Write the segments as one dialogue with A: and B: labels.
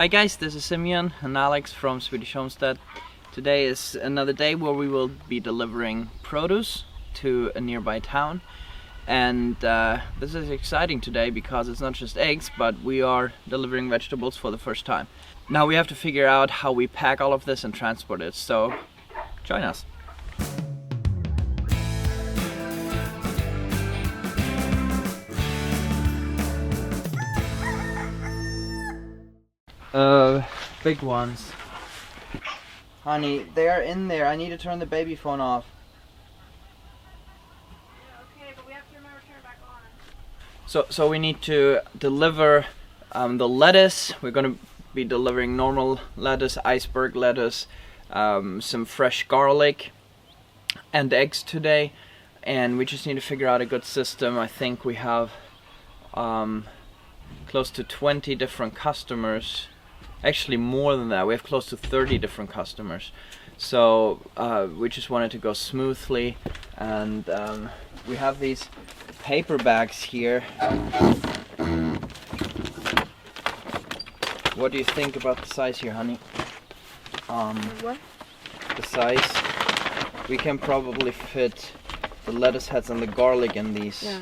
A: Hi guys, this is Simeon and Alex from Swedish Homestead. Today is another day where we will be delivering produce to a nearby town. And this is exciting today because it's not just eggs, but we are delivering vegetables for the first time. Now we have to figure out how we pack all of this and transport it, so join us. Big ones. Honey, they are in there. I need to turn the baby phone off.
B: Yeah, okay, but we have to remember to turn it back on.
A: So we need to deliver the lettuce. We're going to be delivering normal lettuce, iceberg lettuce, some fresh garlic, and eggs today. And we just need to figure out a good system. I think we have close to 20 different customers. Actually more than that, we have close to 30 different customers. So we just wanted to go smoothly, and we have these paper bags here. What do you think about the size here, honey?
B: What?
A: The size. We can probably fit the lettuce heads and the garlic in these.
B: Yeah.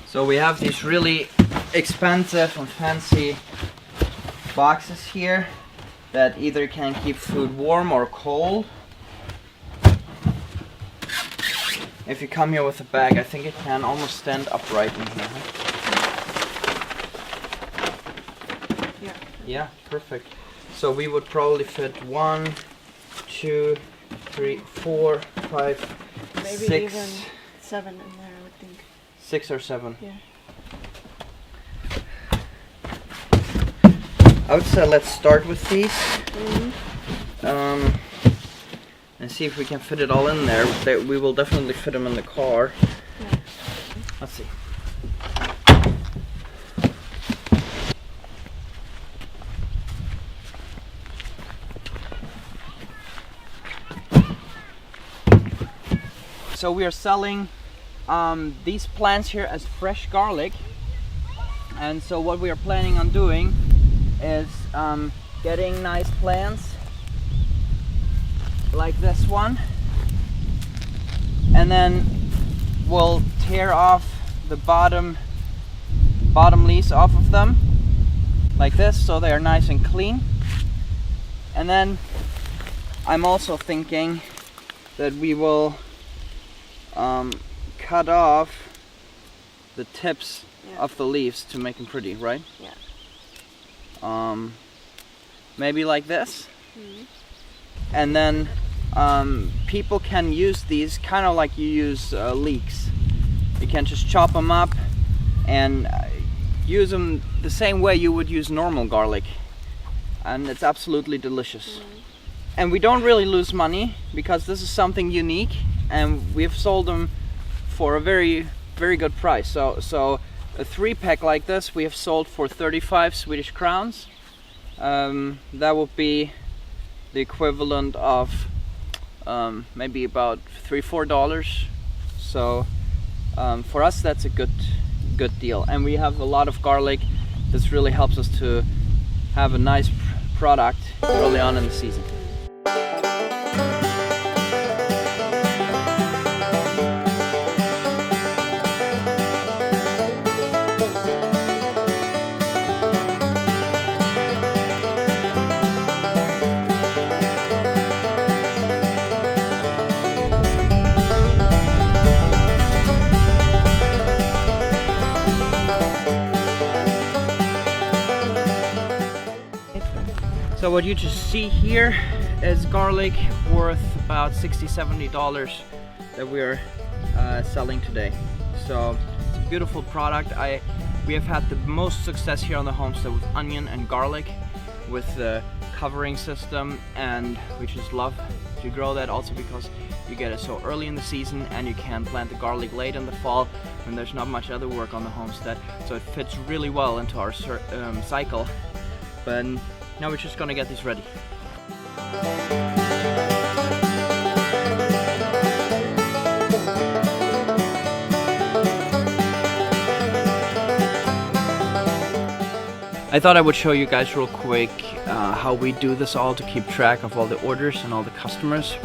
A: So we have these really expensive and fancy boxes here that either can keep food warm or cold. If you come here with a bag, I think it can almost stand upright in here.
B: Yeah.
A: Yeah, perfect. So we would probably fit 1, 2, 3, 4, 5,
B: Maybe
A: 6.
B: even 7 in there, I would think.
A: 6 or 7.
B: Yeah.
A: I would say let's start with these.
B: Mm-hmm.
A: And see if we can fit it all in there. We will definitely fit them in the car.
B: Yeah.
A: Let's see. So we are selling these plants here as fresh garlic, and so what we are planning on doing is getting nice plants like this one, and then we'll tear off the bottom leaves off of them like this, so they are nice and clean. And then I'm also thinking that we will cut off the tips of the leaves to make them pretty, right?
B: Yeah.
A: Maybe like this.
B: Mm-hmm.
A: And then people can use these kind of like you use leeks. You can just chop them up and use them the same way you would use normal garlic, and it's absolutely delicious.
B: Mm-hmm. And
A: we don't really lose money because this is something unique, and we've sold them for a very, very good price. So a 3-pack like this we have sold for 35 Swedish crowns. That would be the equivalent of maybe about $3-4. So for us that's a good deal, and we have a lot of garlic. This really helps us to have a nice product early on in the season. So what you just see here is garlic worth about $60-70 that we're selling today. So it's a beautiful product. We have had the most success here on the homestead with onion and garlic, with the covering system, and we just love to grow that also because you get it so early in the season, and you can plant the garlic late in the fall when there's not much other work on the homestead. So it fits really well into our cycle. But now we're just gonna get these ready. I thought I would show you guys real quick how we do this all to keep track of all the orders and all the customers.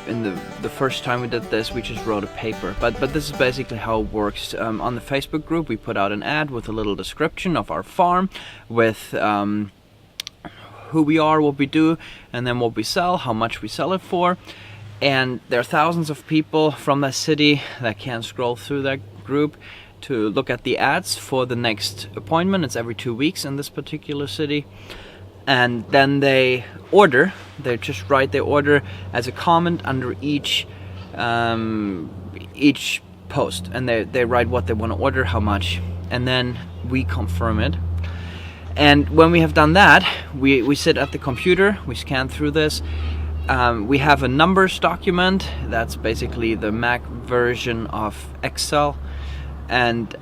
A: In the first time we did this, we just wrote a paper, but this is basically how it works. On the Facebook group, we put out an ad with a little description of our farm, with who we are, what we do, and then what we sell, how much we sell it for. And there are thousands of people from that city that can scroll through that group to look at the ads for the next appointment. It's every 2 weeks in this particular city. And then they order, they just write their order as a comment under each post, and they write what they want to order, how much, and then we confirm it. And when we have done that, we sit at the computer, we scan through this. We have a numbers document that's basically the Mac version of Excel, and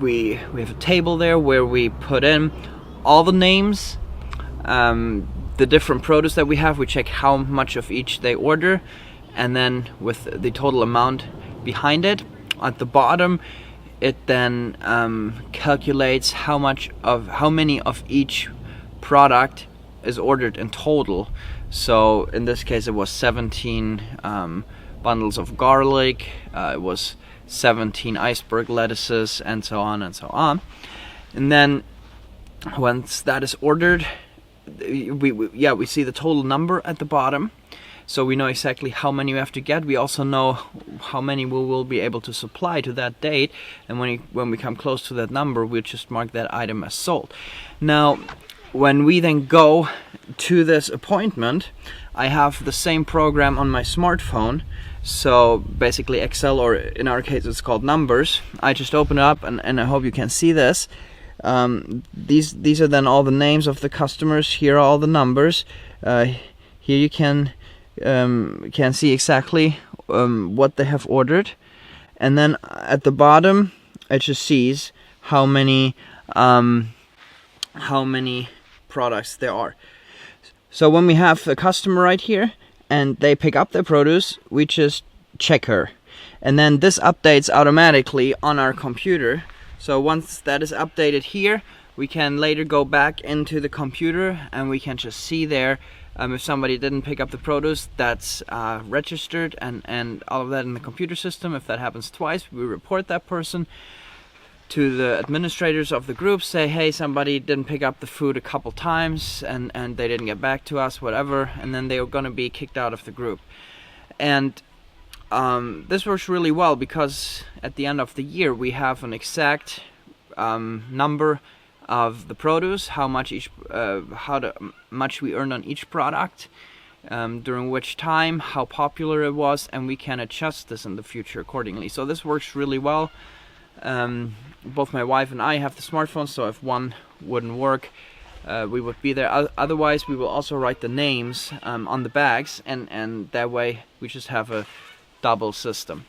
A: we have a table there where we put in all the names, the different produce that we have. We check how much of each they order, and then with the total amount behind it. At the bottom, it then calculates how many of each product is ordered in total. So in this case, it was 17 bundles of garlic. It was 17 iceberg lettuces, and so on and so on. And then once that is ordered, we see the total number at the bottom, so we know exactly how many we have to get. We also know how many we will be able to supply to that date, and when we come close to that number, we'll just mark that item as sold. Now, when we then go to this appointment, I have the same program on my smartphone. So basically Excel, or in our case it's called Numbers. I just open it up, and I hope you can see this. These are then all the names of the customers. Here are all the numbers. Here you can see exactly what they have ordered, and then at the bottom it just sees how many products there are. So when we have a customer right here and they pick up their produce, we just check her, and then this updates automatically on our computer. So once that is updated here, we can later go back into the computer and we can just see there if somebody didn't pick up the produce, that's registered, and all of that in the computer system. If that happens twice, we report that person to the administrators of the group, say, hey, somebody didn't pick up the food a couple times and they didn't get back to us, whatever, and then they are going to be kicked out of the group. And this works really well because at the end of the year we have an exact number of the produce, how much we earned on each product, during which time, how popular it was, and we can adjust this in the future accordingly. So this works really well. Both my wife and I have the smartphone, so if one wouldn't work, we would be there. Otherwise, we will also write the names on the bags, and that way we just have a double system.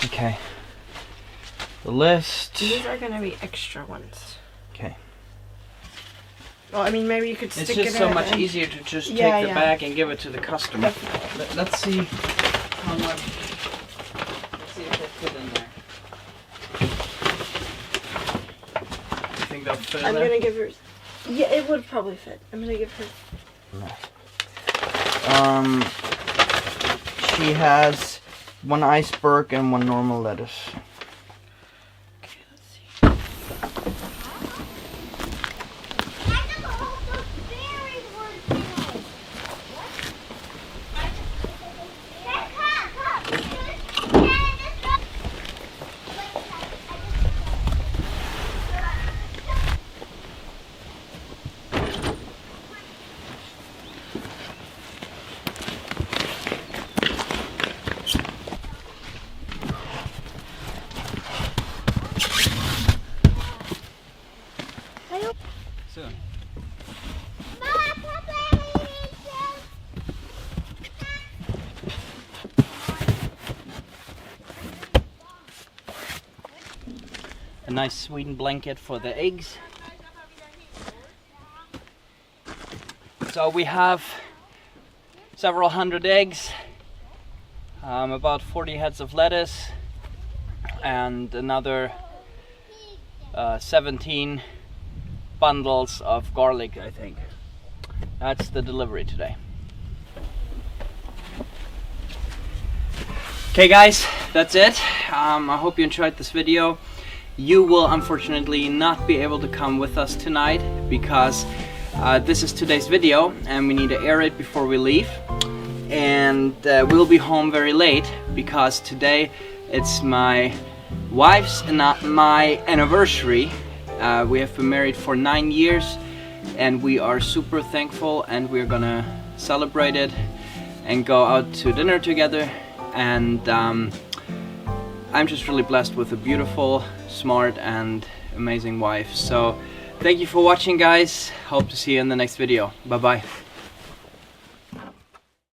A: Okay, the list.
B: These are gonna be extra ones.
A: Okay.
B: Well, I mean, maybe you could stick it in.
A: It's just so much easier to just take the bag and give it to the customer. Let's see how much. Let's see if they fit in there. You think they'll fit in
B: I'm
A: there?
B: gonna give her. Yeah, it would probably fit. I'm gonna give her.
A: She has one iceberg and one normal lettuce.
B: Okay, let's see.
A: Soon. A nice Sweden blanket for the eggs. So we have several hundred eggs, about 40 heads of lettuce, and another 17 bundles of garlic, I think. That's the delivery today. Okay guys, that's it. I hope you enjoyed this video. You will unfortunately not be able to come with us tonight because this is today's video and we need to air it before we leave. And we'll be home very late because today it's my wife's and my anniversary. We have been married for 9 years and we are super thankful, and we're gonna celebrate it and go out to dinner together. And I'm just really blessed with a beautiful, smart and amazing wife. So thank you for watching guys. Hope to see you in the next video. Bye bye.